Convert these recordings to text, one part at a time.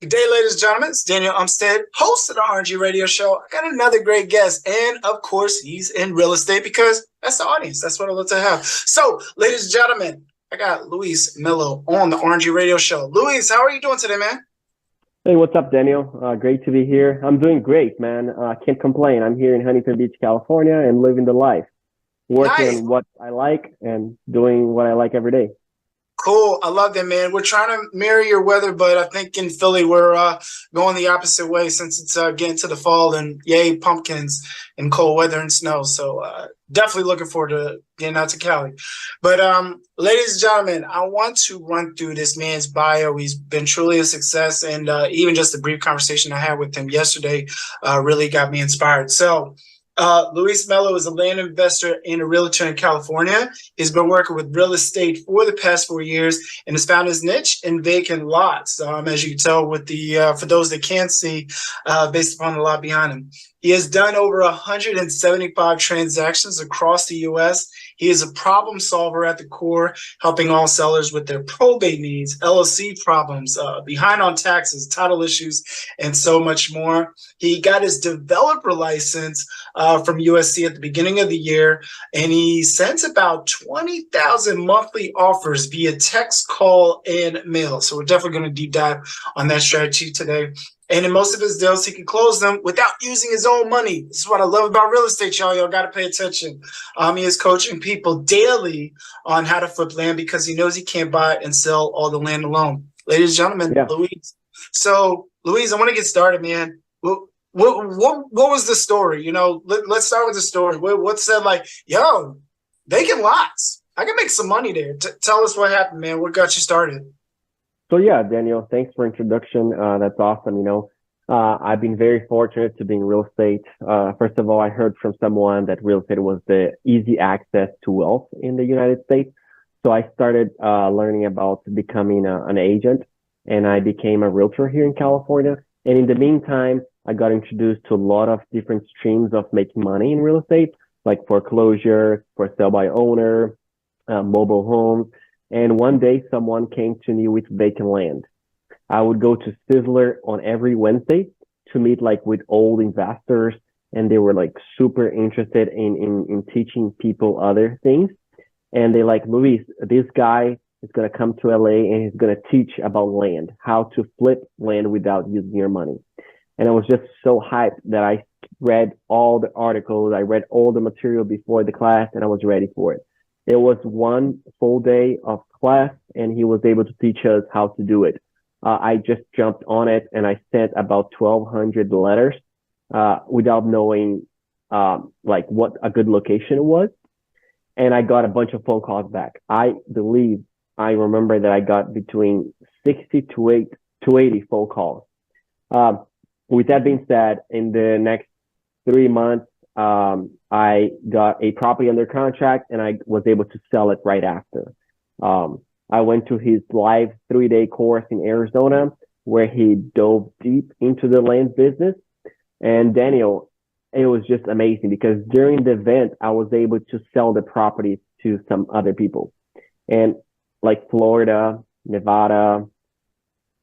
Good day, ladies and gentlemen. It's Daniel Umstead, host of the RNG Radio Show. I got another great guest, and of course, he's in real estate because that's the audience. That's what I love to have. So, ladies and gentlemen, I got Luis Melo on the RNG Radio Show. Luis, how are you doing today, man? Hey, what's up, Daniel? Great to be here. I'm doing great, man. Can't complain. I'm here in Huntington Beach, California, and living the life, working Nice. on what I like and doing what I like every day. Cool. I love that, man. We're trying to mirror your weather, but I think in Philly we're going the opposite way since it's getting to the fall and yay, pumpkins and cold weather and snow. So definitely looking forward to getting out to Cali. But ladies and gentlemen, I want to run through this man's bio. He's been truly a success, and even just the brief conversation I had with him yesterday really got me inspired. So Luis Melo is a land investor and a realtor in California. He's been working with real estate for the past 4 years and has found his niche in vacant lots. As you can tell with the, for those that can't see, based upon the lot behind him. He has done over 175 transactions across the U.S. He is a problem solver at the core, helping all sellers with their probate needs, LLC problems, behind on taxes, title issues, and so much more. He got his developer license from USC at the beginning of the year, and he sends about 20,000 monthly offers via text, call, and mail. So we're definitely going to deep dive on that strategy today. And in most of his deals, he can close them without using his own money. This is what I love about real estate, y'all. Y'all got to pay attention. He is coaching people daily on how to flip land because he knows he can't buy and sell all the land alone. Ladies and gentlemen, yeah. Luis. So, Luis, I want to get started, man. What was the story? You know, let's start with the story. What said, like, yo, vacant lots. I can make some money there. Tell us what happened, man. What got you started? So yeah, Daniel, thanks for introduction. That's awesome. You know, I've been very fortunate to be in real estate. First of all, I heard from someone that real estate was the easy access to wealth in the United States. So I started learning about becoming an agent, and I became a realtor here in California. And in the meantime, I got introduced to a lot of different streams of making money in real estate, like foreclosure, for sale by owner, mobile homes. And one day someone came to me with vacant land. I would go to Sizzler on every Wednesday to meet like with old investors, and they were like super interested in teaching people other things. And they like, Luis, this guy is going to come to LA and he's going to teach about land, how to flip land without using your money. And I was just so hyped that I read all the articles, I read all the material before the class, and I was ready for it. It was one full day of class, and he was able to teach us how to do it. I just jumped on it, and I sent about 1,200 letters without knowing like what a good location was. And I got a bunch of phone calls back. I remember that I got between 60 to 80 phone calls. With that being said, in the next 3 months, I got a property under contract, and I was able to sell it right after. I went to his live 3-day course in Arizona where he dove deep into the land business. And Daniel, it was just amazing because during the event, I was able to sell the property to some other people. And like Florida, Nevada,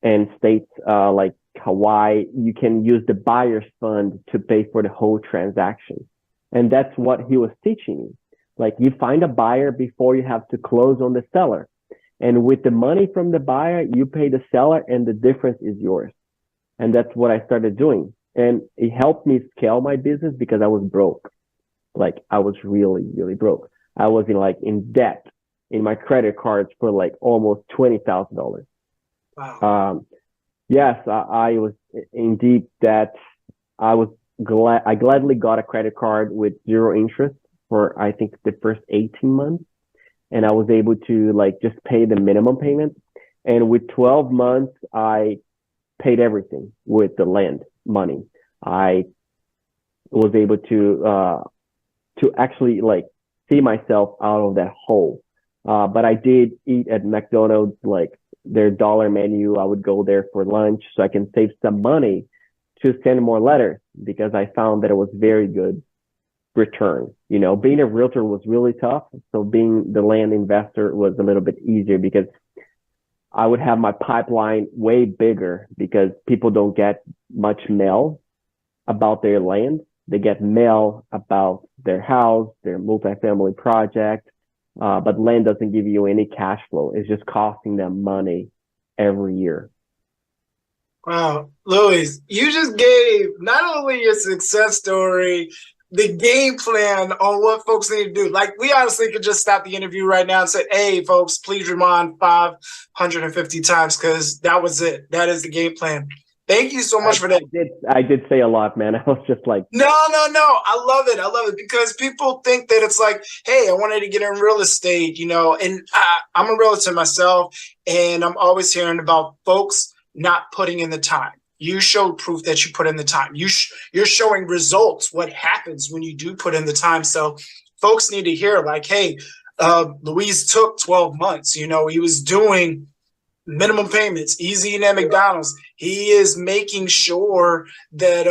and states like Hawaii, you can use the buyer's fund to pay for the whole transaction. And that's what he was teaching me. Like, you find a buyer before you have to close on the seller. And with the money from the buyer, you pay the seller and the difference is yours. And that's what I started doing. And it helped me scale my business because I was broke. Like, I was really, really broke. I was in debt in my credit cards for like almost $20,000. Wow. Yes, I was in deep debt. I gladly got a credit card with 0 interest for, I think, the first 18 months. And I was able to like just pay the minimum payment. And with 12 months, I paid everything with the land money. I was able to actually like see myself out of that hole. But I did eat at McDonald's, like their dollar menu. I would go there for lunch so I can save some money to send more letters because I found that it was very good return. You know, being a realtor was really tough. So being the land investor was a little bit easier because I would have my pipeline way bigger because people don't get much mail about their land. They get mail about their house, their multifamily project, but land doesn't give you any cash flow. It's just costing them money every year. Wow, Luis, you just gave not only your success story, the game plan on what folks need to do. Like, we honestly could just stop the interview right now and say, hey, folks, please rewind 550 times because that was it. That is the game plan. Thank you so much for that. I did say a lot, man. I was just like, no. I love it. I love it because people think that it's like, hey, I wanted to get in real estate, and I'm a realtor myself, and I'm always hearing about folks not putting in the time. You showed proof that you put in the time. You're showing results, what happens when you do put in the time. So folks need to hear like, hey, Luis took 12 months. He was doing minimum payments, easy and at McDonald's. He is making sure that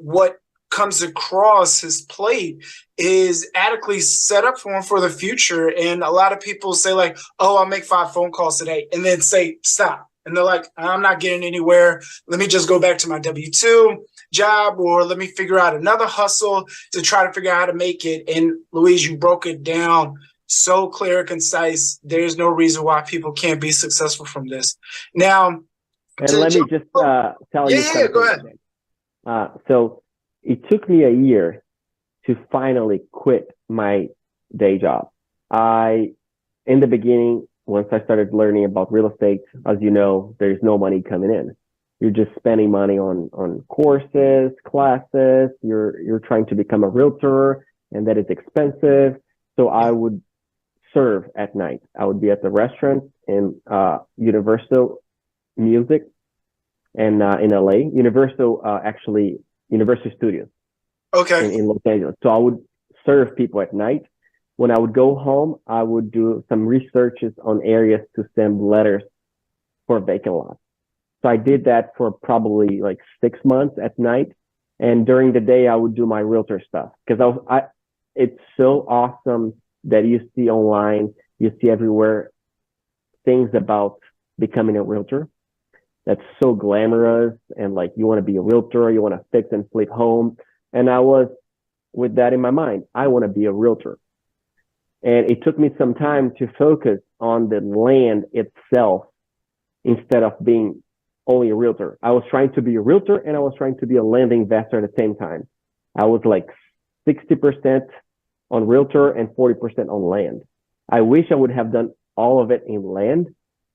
what comes across his plate is adequately set up for him for the future. And a lot of people say like, oh, I'll make 5 phone calls today and then say stop. And they're like, I'm not getting anywhere. Let me just go back to my W-2 job, or let me figure out another hustle to try to figure out how to make it. And Louise, you broke it down so clear and concise. There's no reason why people can't be successful from this. Now, and let me just tell you something. Go ahead. So it took me a year to finally quit my day job. In the beginning, once I started learning about real estate, as you know, there's no money coming in. You're just spending money on courses, classes. You're trying to become a realtor, and that is expensive. So I would serve at night. I would be at the restaurant in Universal Music and in LA, Universal Studios. Okay. In Los Angeles. So I would serve people at night. When I would go home, I would do some researches on areas to send letters for vacant lots. So I did that for probably like 6 months at night. And during the day, I would do my realtor stuff because it's so awesome that you see online, you see everywhere things about becoming a realtor. That's so glamorous. And like, you want to be a realtor, you want to fix and flip home. And I was with that in my mind. I want to be a realtor. And it took me some time to focus on the land itself instead of being only a realtor. I was trying to be a realtor and I was trying to be a land investor at the same time. I was like 60% on realtor and 40% on land. I wish I would have done all of it in land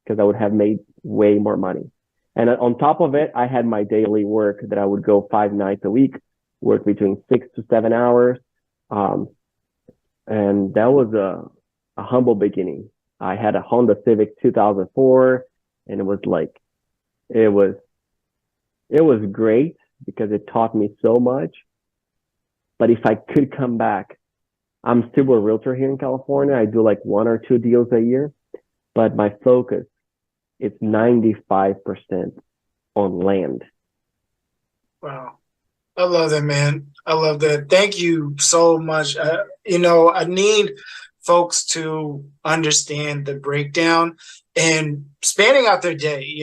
because I would have made way more money. And on top of it, I had my daily work that I would go 5 nights a week, work between 6 to 7 hours. And that was a humble beginning. I had a Honda Civic 2004, and it was like, it was great because it taught me so much. But if I could come back, I'm still a realtor here in California. I do like 1 or 2 deals a year, but my focus is 95% on land. Wow. I love that, man. I love that. Thank you so much. I need folks to understand the breakdown and spanning out their day.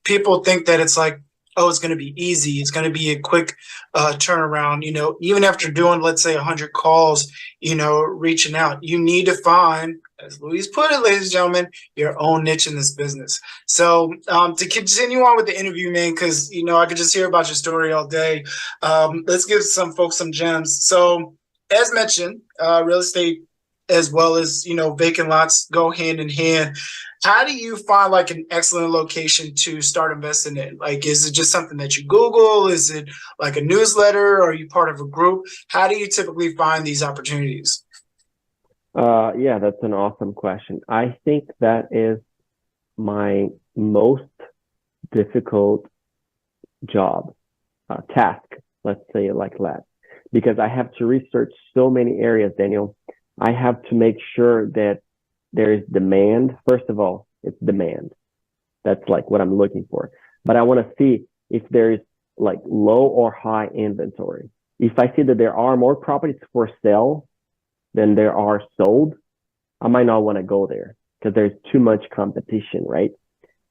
People think that it's like, oh, it's going to be easy. It's going to be a quick turnaround. Even after doing, let's say, 100 calls, reaching out, you need to find, as Luis put it, ladies and gentlemen, your own niche in this business. So to continue on with the interview, man, because, I could just hear about your story all day. Let's give some folks some gems. So as mentioned, real estate as well as, vacant lots go hand in hand. How do you find like an excellent location to start investing in? Like, is it just something that you Google? Is it like a newsletter? Or are you part of a group? How do you typically find these opportunities? Yeah, that's an awesome question. I think that is my most difficult job, task, let's say it like that, because I have to research so many areas, Daniel. I have to make sure that there is demand. First of all, it's demand. That's like what I'm looking for. But I want to see if there is like low or high inventory. If I see that there are more properties for sale than there are sold, I might not want to go there. because there's too much competition, right?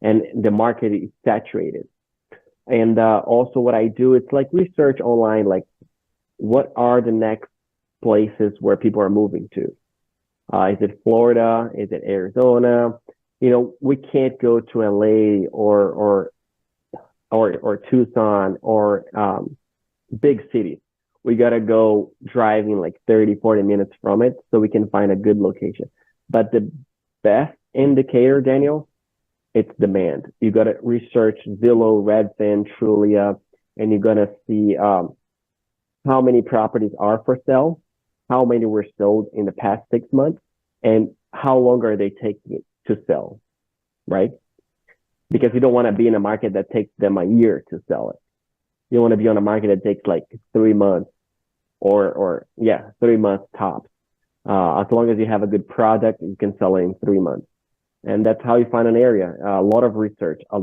And the market is saturated. And also what I do, it's like research online, like what are the next places where people are moving to? Is it Florida? Is it Arizona? You know, we can't go to LA or Tucson or big cities. We gotta go driving like 30, 40 minutes from it so we can find a good location. But the best indicator, Daniel, it's demand. You gotta research Zillow, Redfin, Trulia, and you're gonna see how many properties are for sale, how many were sold in the past 6 months, and how long are they taking to sell, right? Because you don't want to be in a market that takes them a year to sell it. You want to be on a market that takes like 3 months or 3 months tops. As long as you have a good product, you can sell it in 3 months. And that's how you find an area. A lot of research. I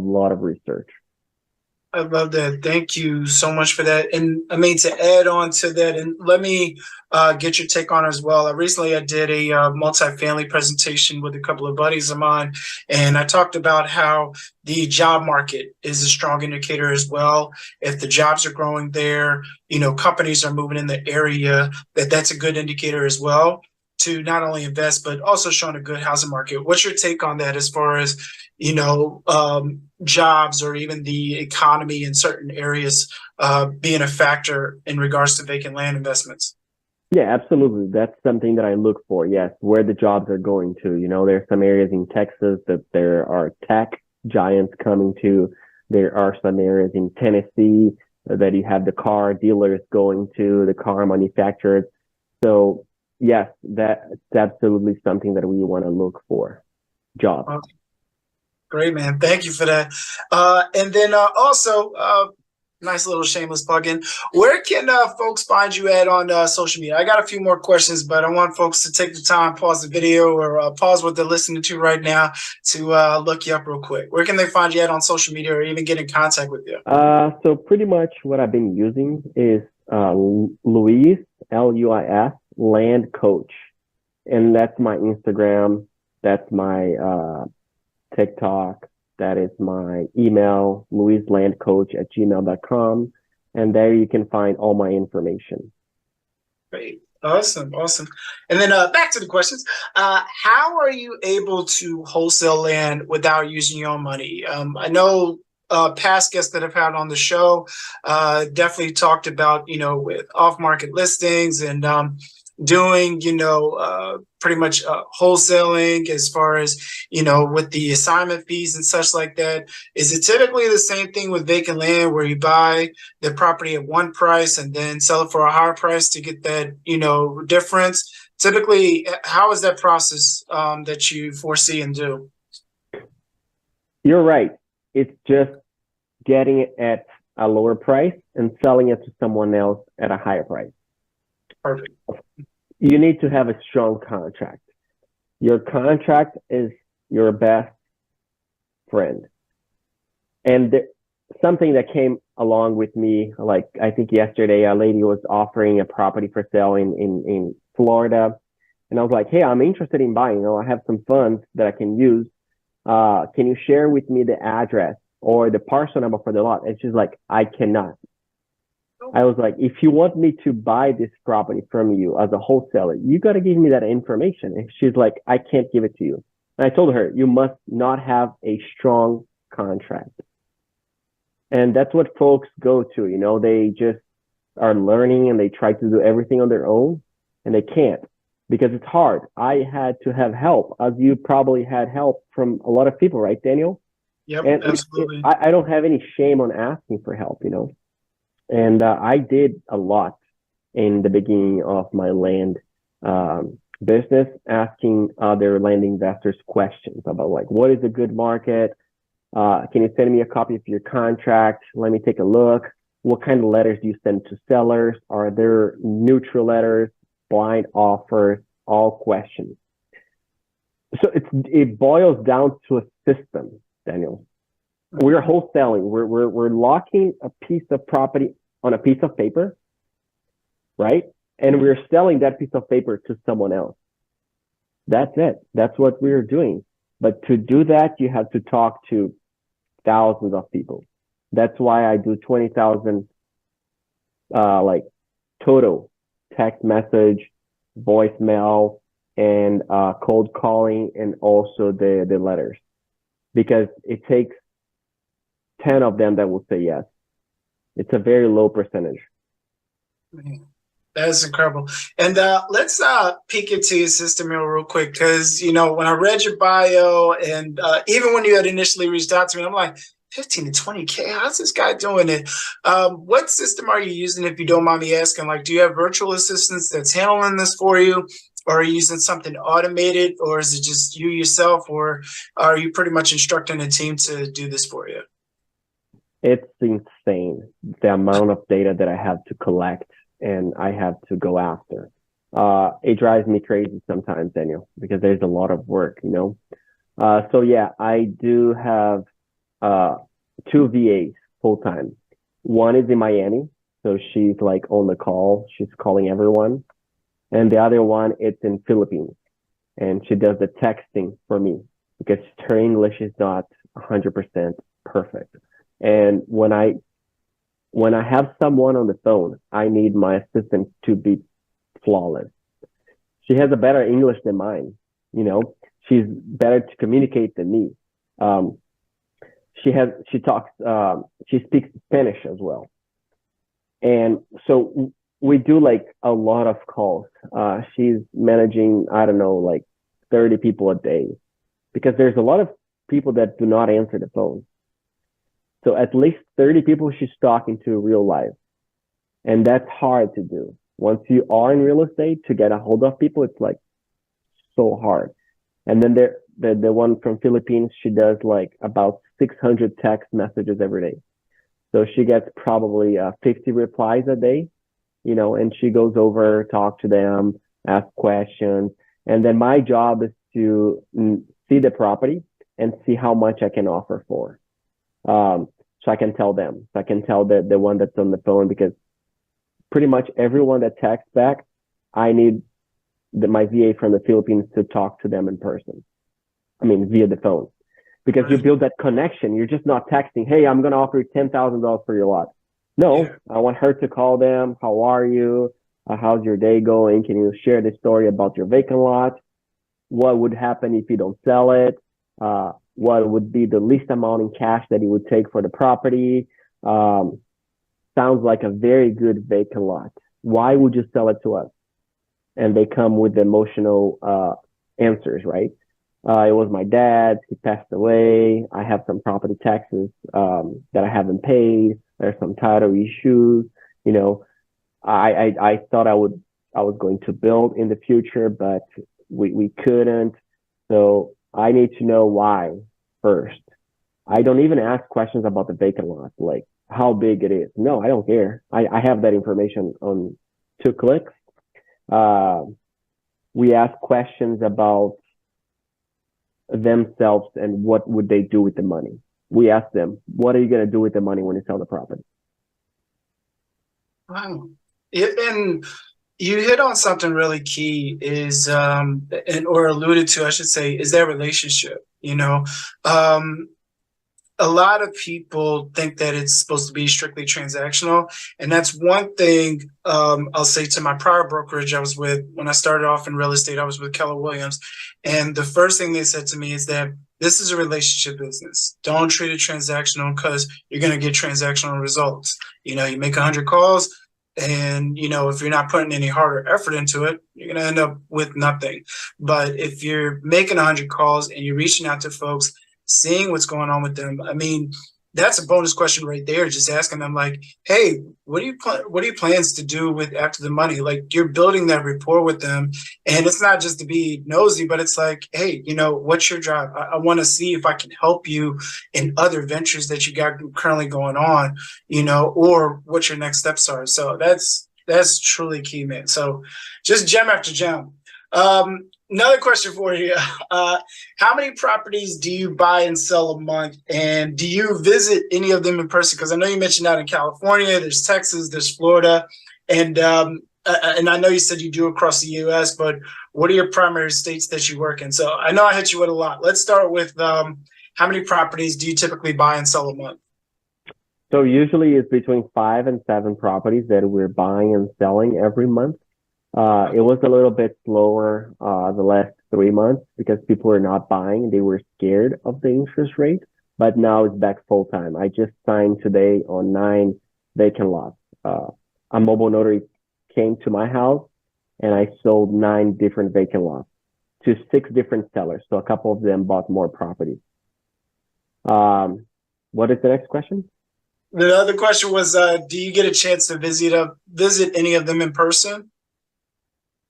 love that. Thank you so much for that. And I mean, to add on to that, and let me get your take on it as well. Recently, I did a multifamily presentation with a couple of buddies of mine, and I talked about how the job market is a strong indicator as well. If the jobs are growing there, you know, companies are moving in the area, that's a good indicator as well to not only invest, but also showing a good housing market. What's your take on that as far as, you know, jobs or even the economy in certain areas being a factor in regards to vacant land investments? Yeah, absolutely. That's something that I look for. Yes, where the jobs are going to. You know, there's some areas in Texas that there are tech giants coming to. There are some areas in Tennessee that you have the car dealers going to, the car manufacturers. So yes, that's absolutely something that we want to look for. Jobs. Okay. Great, man. Thank you for that. And then also, nice little shameless plug-in. Where can folks find you at on social media? I got a few more questions, but I want folks to take the time, pause the video, or pause what they're listening to right now to look you up real quick. Where can they find you at on social media or even get in contact with you? So pretty much what I've been using is Luis, Luis, Land Coach. And that's my Instagram. That's my TikTok. That is my email, luislandcoach@gmail.com. And there you can find all my information. Great. Awesome. And then back to the questions. How are you able to wholesale land without using your own money? I know past guests that I've had on the show definitely talked about, you know, with off-market listings and doing, you know, pretty much wholesaling as far as, you know, with the assignment fees and such like that. Is it typically the same thing with vacant land where you buy the property at one price and then sell it for a higher price to get that, you know, difference? Typically, how is that process that you foresee and do? You're right. It's just getting it at a lower price and selling it to someone else at a higher price. Perfect. You need to have a strong contract. Your contract is your best friend. And something that came along with me, like I think yesterday, a lady was offering a property for sale in Florida. And I was like, hey, I'm interested in buying. You know, I have some funds that I can use. Can you share with me the address or the parcel number for the lot? And she's like, I cannot. I was like, if you want me to buy this property from you as a wholesaler, you got to give me that information. And she's like, I can't give it to you. And I told her, you must not have a strong contract. And that's what folks go to, you know, they just are learning and they try to do everything on their own and they can't because it's hard. I had to have help, as you probably had help from a lot of people, right, Daniel? Yep, and absolutely. I don't have any shame on asking for help, you know. And I did a lot in the beginning of my land business, asking other land investors questions about like, what is a good market? Can you send me a copy of your contract? Let me take a look. What kind of letters do you send to sellers? Are there neutral letters, blind offers, all questions? So it boils down to a system, Daniel. We're wholesaling. We're locking a piece of property on a piece of paper, right? And we're selling that piece of paper to someone else. That's it. That's what we're doing. But to do that, you have to talk to thousands of people. That's why I do 20,000 like total text message, voicemail, and cold calling, and also the letters, because it takes 10 of them that will say yes. It's a very low percentage. Man, that is incredible. And let's peek into your system here real quick, because when I read your bio, and even when you had initially reached out to me, I'm like, 15 to 20K, how's this guy doing it? What system are you using, if you don't mind me asking? Like, do you have virtual assistants that's handling this for you? Or are you using something automated, or is it just you yourself, or are you pretty much instructing a team to do this for you? It's insane the amount of data that I have to collect and I have to go after. It drives me crazy sometimes, Daniel, because there's a lot of work, you know. So yeah, I do have two VAs full time. One is in Miami, so she's like on the call, she's calling everyone, and the other one it's in Philippines, and she does the texting for me because her English is not 100% perfect. And when I have someone on the phone, I need my assistant to be flawless. She has a better English than mine, you know. She's better to communicate than me. Um, she speaks Spanish as well, and so we do like a lot of calls. She's managing, I don't know, like 30 people a day, because there's a lot of people that do not answer the phone. So at least 30 people she's talking to real life. And that's hard to do. Once you are in real estate, to get a hold of people, it's like so hard. And then the one from Philippines, she does like about 600 text messages every day. So she gets probably 50 replies a day, you know, and she goes over, talk to them, ask questions. And then my job is to see the property and see how much I can offer for. So I can tell them. So I can tell the one that's on the phone, because pretty much everyone that texts back, I need my VA from the Philippines to talk to them in person. I mean, via the phone, because you build that connection. You're just not texting, "Hey, I'm going to offer you $10,000 for your lot." No, yeah. I want her to call them. How are you? How's your day going? Can you share the story about your vacant lot? What would happen if you don't sell it? What would be the least amount in cash that you would take for the property? Sounds like a very good vacant lot. Why would you sell it to us? And they come with emotional answers, right? It was my dad. He passed away. I have some property taxes that I haven't paid. There's some title issues. You know, I thought I was going to build in the future, but we couldn't. So I need to know why first. I don't even ask questions about the vacant lot, like how big it is. No, I don't care. I have that information on 2 clicks. We ask questions about themselves and what would they do with the money. We ask them, what are you going to do with the money when you sell the property? Wow. And you hit on something really key, is or alluded to, I should say, is their relationship. A lot of people think that it's supposed to be strictly transactional, and that's one thing I'll say to my prior brokerage I was with. When I started off in real estate, I was with Keller Williams, and the first thing they said to me is that this is a relationship business. Don't treat it transactional, because you're going to get transactional results. You make 100 calls, and if you're not putting any harder effort into it, you're going to end up with nothing. But if you're making 100 calls and you're reaching out to folks, seeing what's going on with them, I mean, that's a bonus question right there. Just asking them, like, hey, what are your plans to do with after the money? Like, you're building that rapport with them, and it's not just to be nosy, but it's like, hey, what's your job? I want to see if I can help you in other ventures that you got currently going on, or what your next steps are. So that's truly key, man. So just gem after gem. Another question for you. How many properties do you buy and sell a month? And do you visit any of them in person? Because I know you mentioned out in California, there's Texas, there's Florida. And and I know you said you do across the U.S., but what are your primary states that you work in? So I know I hit you with a lot. Let's start with how many properties do you typically buy and sell a month? So usually it's between 5 and 7 properties that we're buying and selling every month. It was a little bit slower the last 3 months because people were not buying. They were scared of the interest rate, but now it's back full time. I just signed today on 9 vacant lots. A mobile notary came to my house and I sold 9 different vacant lots to 6 different sellers. So a couple of them bought more properties. What is the next question? The other question was, do you get a chance to visit any of them in person?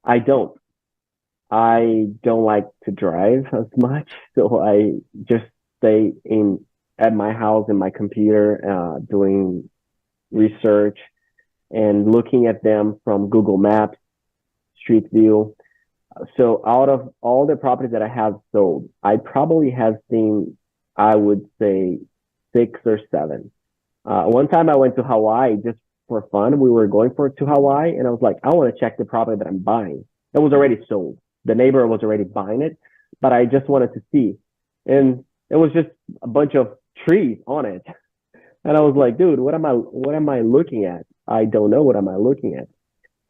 I don't. I don't like to drive as much, so I just stay in at my house in my computer, doing research and looking at them from Google Maps, Street View. So out of all the properties that I have sold, I probably have seen, I would say, 6 or 7. One time I went to Hawaii just for fun. We were going to Hawaii, and I was like, I want to check the property that I'm buying. It was already sold. The neighbor was already buying it, but I just wanted to see. And it was just a bunch of trees on it. And I was like, dude, what am I looking at? I don't know what am I looking at.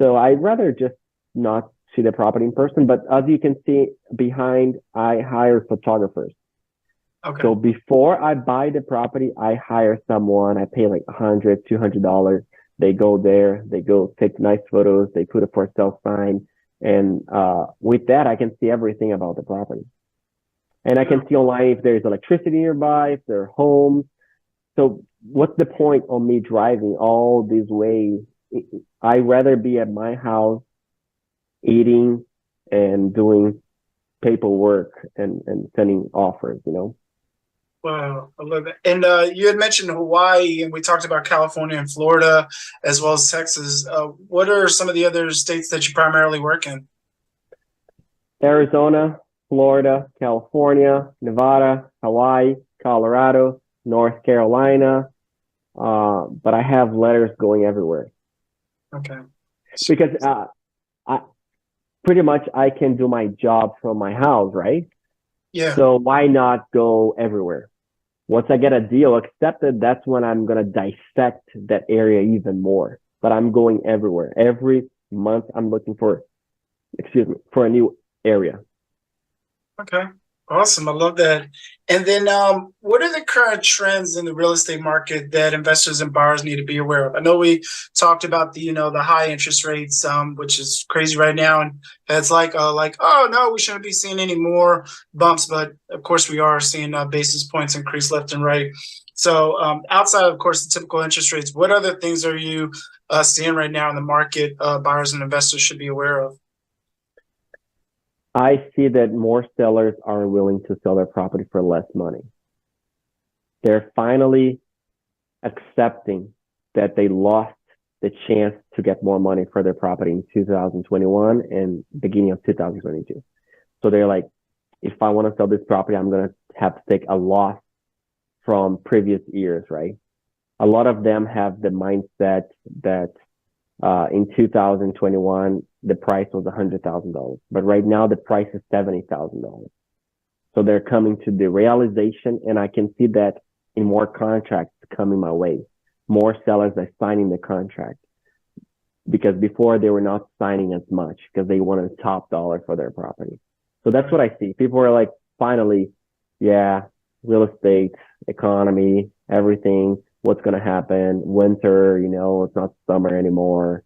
So I'd rather just not see the property in person. But as you can see behind, I hire photographers. Okay. So before I buy the property, I hire someone. I pay like $100, $200. They go there, they go take nice photos, they put a for sale sign. And with that, I can see everything about the property. And I can see online if there's electricity nearby, if there are homes. So what's the point of me driving all this way? I'd rather be at my house eating and doing paperwork and sending offers, you know? Wow, I love it. And you had mentioned Hawaii, and we talked about California and Florida, as well as Texas. What are some of the other states that you primarily work in? Arizona, Florida, California, Nevada, Hawaii, Colorado, North Carolina. But I have letters going everywhere Okay. because I pretty much I can do my job from my house, right? Yeah. So why not go everywhere? Once I get a deal accepted, that's when I'm gonna dissect that area even more. But I'm going everywhere. Every month I'm looking for, for a new area. Okay. Awesome. I love that. And then what are the current trends in the real estate market that investors and buyers need to be aware of? I know we talked about the high interest rates, which is crazy right now. And it's like, oh no, we shouldn't be seeing any more bumps. But of course we are seeing basis points increase left and right. So outside of course, the typical interest rates, what other things are you seeing right now in the market buyers and investors should be aware of? I see that more sellers are willing to sell their property for less money. They're finally accepting that they lost the chance to get more money for their property in 2021 and beginning of 2022. So they're like, if I want to sell this property, I'm going to have to take a loss from previous years, right? A lot of them have the mindset that in 2021, the price was $100,000, but right now the price is $70,000. So they're coming to the realization, and I can see that in more contracts coming my way. More sellers are signing the contract because before they were not signing as much because they wanted top dollar for their property. So that's what I see. People are like, finally, yeah, real estate, economy, everything. What's going to happen? Winter, it's not summer anymore.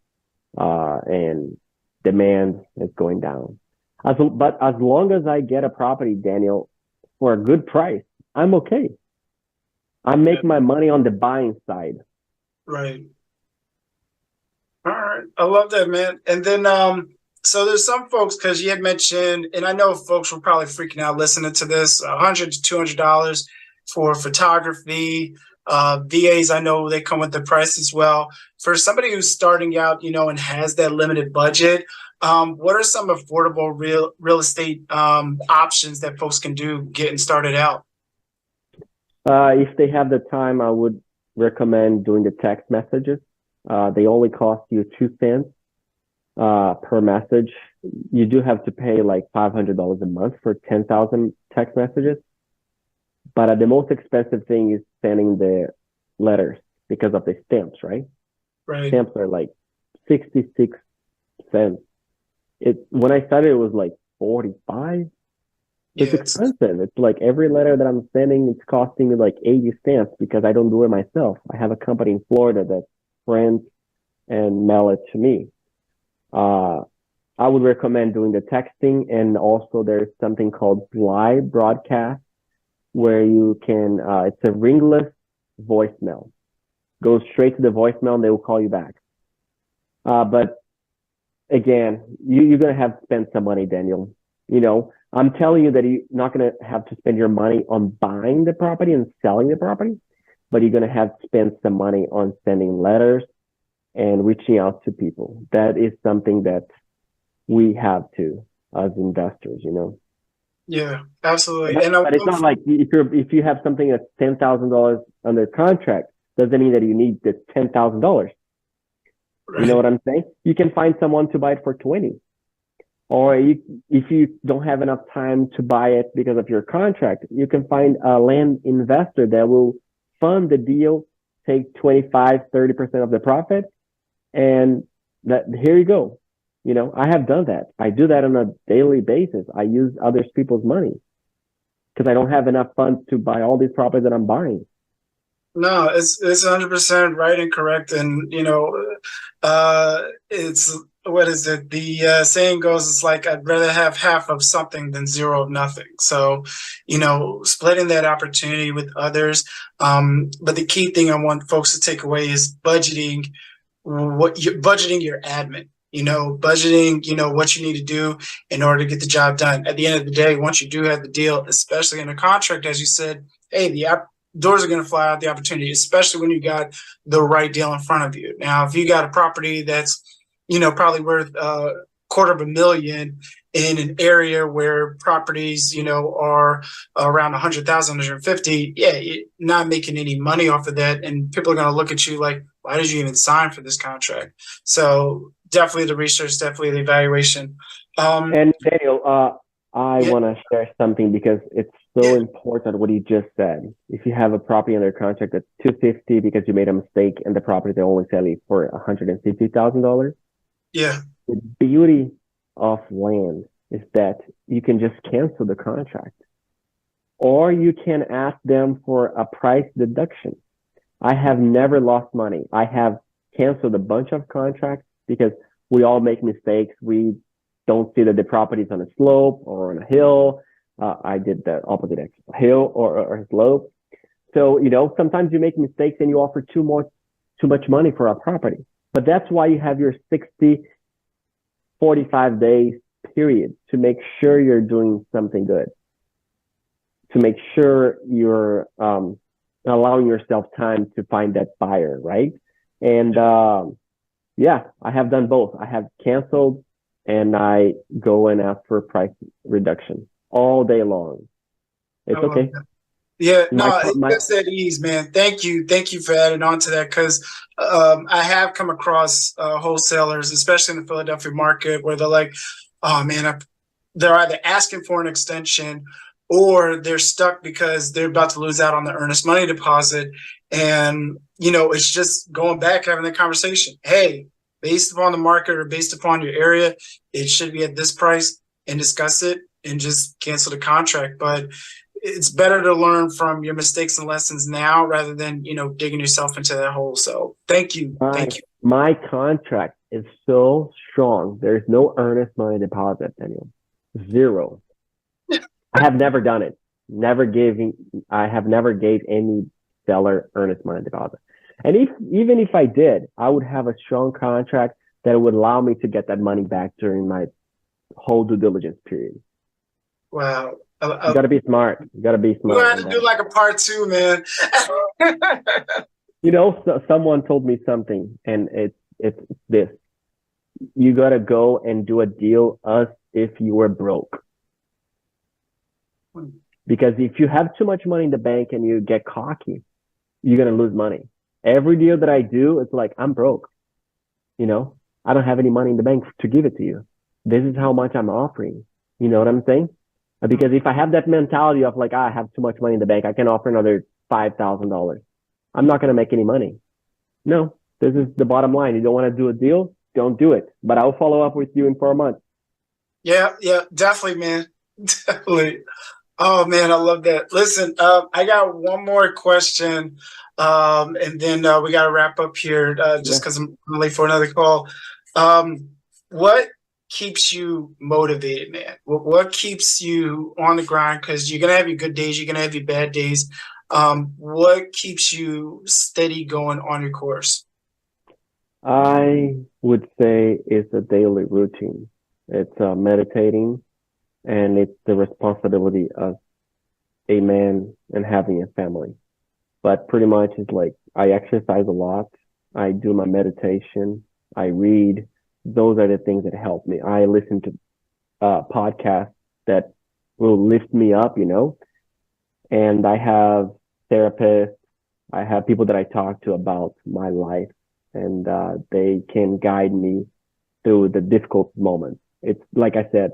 And demand is going down. But as long as I get a property, Daniel, for a good price, I'm okay. I'm making my money on the buying side. Right. All right. I love that, man. And then, so there's some folks, because you had mentioned, and I know folks were probably freaking out listening to this, $100 to $200 for photography. VAs, I know they come with the price as well. For somebody who's starting out, and has that limited budget, what are some affordable real estate options that folks can do getting started out? If they have the time, I would recommend doing the text messages. They only cost you 2 cents per message. You do have to pay like $500 a month for 10,000 text messages. But the most expensive thing is sending the letters because of the stamps, right? Right. Stamps are like 66 cents. When I started, it was like 45. It's Yeah. expensive. It's like every letter that I'm sending, it's costing me like 80 cents because I don't do it myself. I have a company in Florida that prints and mail it to me. Uh, I would recommend doing the texting, and also there's something called Fly Broadcast where you can, it's a ringless voicemail. Go straight to the voicemail and they will call you back. But again, you're going to have to spend some money, Daniel. You know, I'm telling you that you're not going to have to spend your money on buying the property and selling the property, but you're going to have to spend some money on sending letters and reaching out to people. That is something that we have to as investors, you know. Yeah, absolutely. But it's not like if you have something that's $10,000 under contract, doesn't mean that you need the $10,000. right. You know what I'm saying? You can find someone to buy it for 20. Or if you don't have enough time to buy it because of your contract, you can find a land investor that will fund the deal, take 25, 30% of the profit, and here you go. You know, I have done that. I do that on a daily basis. I use other people's money because I don't have enough funds to buy all these properties that I'm buying. No, it's 100% right and correct, and it's what is it? The saying goes, it's like I'd rather have half of something than zero of nothing. So, splitting that opportunity with others. But the key thing I want folks to take away is budgeting. Budgeting your admin. Budgeting. What you need to do in order to get the job done. At the end of the day, once you do have the deal, especially in a contract, as you said, hey, doors are going to fly out the opportunity, especially when you got the right deal in front of you. Now, if you got a property that's, probably worth $250,000 in an area where properties, are around 100,000, 150, yeah, you're not making any money off of that. And people are going to look at you like, why did you even sign for this contract? So definitely the research, definitely the evaluation. And Daniel, I Yeah, want to share something because it's so yeah, important what you just said. If you have a property under contract that's 250 because you made a mistake and the property they only sell it for $150,000, yeah. the beauty of land is that you can just cancel the contract or you can ask them for a price deduction. I have never lost money. I have canceled a bunch of contracts because we all make mistakes. We don't see that the property is on a slope or on a hill. I did the opposite, a hill or a slope. So, sometimes you make mistakes and you offer too much money for a property. But that's why you have your 60, 45 days period to make sure you're doing something good, to make sure you're allowing yourself time to find that buyer, right? And yeah, I have done both. I have canceled and I go and ask for a price reduction all day long. It's okay. Yeah, My, no, my, it's that ease, man. Thank you for adding on to that because I have come across wholesalers, especially in the Philadelphia market, where they're like, "Oh man, they're either asking for an extension or they're stuck because they're about to lose out on the earnest money deposit." And it's just going back having the conversation. Hey, based upon the market or based upon your area, it should be at this price, and discuss it and just cancel the contract. But it's better to learn from your mistakes and lessons now rather than digging yourself into that hole. So thank you. my contract is so strong. There's no earnest money deposit, Daniel. Zero. I have never done it. I have never gave any seller earnest money deposit. And even if I did, I would have a strong contract that would allow me to get that money back during my whole due diligence period. Wow. You got to be smart. You got to be We're smart. gonna have to do like a part two, man. Someone told me something, and it's this: you got to go and do a deal as if you were broke. Because if you have too much money in the bank and you get cocky, you're gonna lose money. Every deal that I do, it's like I'm broke. I don't have any money in the bank to give it to you. This is how much I'm offering. You know what I'm saying? Because if I have that mentality of like, I have too much money in the bank, I can offer another $5,000. I'm not going to make any money. No, this is the bottom line. You don't want to do a deal, don't do it. But I'll follow up with you in 4 months. Yeah, definitely, man. Definitely. Oh man, I love that. Listen, I got one more question, and then we got to wrap up here, just because I'm late for another call. What keeps you motivated, man? What keeps you on the grind? Because you're gonna have your good days, you're gonna have your bad days. What keeps you steady going on your course? I would say it's a daily routine. It's meditating, and it's the responsibility of a man and having a family. But pretty much it's like I exercise a lot. I do my meditation. I read. Those are the things that help me. I listen to podcasts that will lift me up, and I have therapists. I have people that I talk to about my life, and they can guide me through the difficult moments. It's like I said,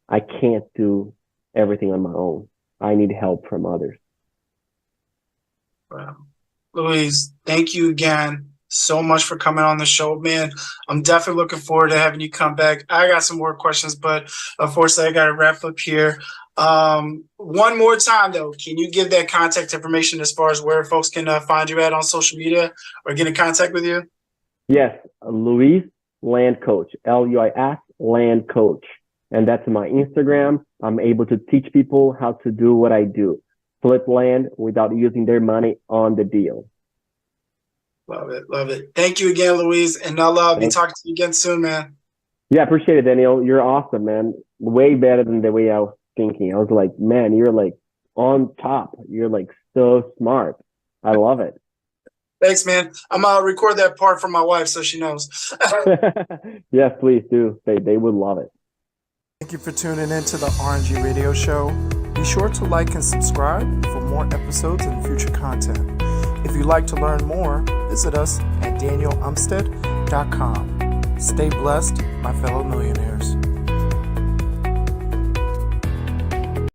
I can't do everything on my own. I need help from others. Wow. Luis, thank you again so much for coming on the show, man. I'm definitely looking forward to having you come back. I got some more questions, but unfortunately, I got to wrap up here. One more time, though, can you give that contact information as far as where folks can find you at on social media or get in contact with you? Yes, Luis Land Coach, Luis Land Coach. And that's my Instagram. I'm able to teach people how to do what I do. Flip land without using their money on the deal. Love it. Love it. Thank you again, Luis. And I'll be talking to you again soon, man. Yeah, appreciate it, Daniel. You're awesome, man. Way better than the way I was thinking. I was like, man, you're like on top. You're like so smart. I love it. Thanks, man. I'm going to record that part for my wife so she knows. Yes, please do. They would love it. Thank you for tuning in to the RNG Radio Show. Be sure to like and subscribe for more episodes and future content. If you'd like to learn more, visit us at danielumstead.com. Stay blessed, my fellow millionaires.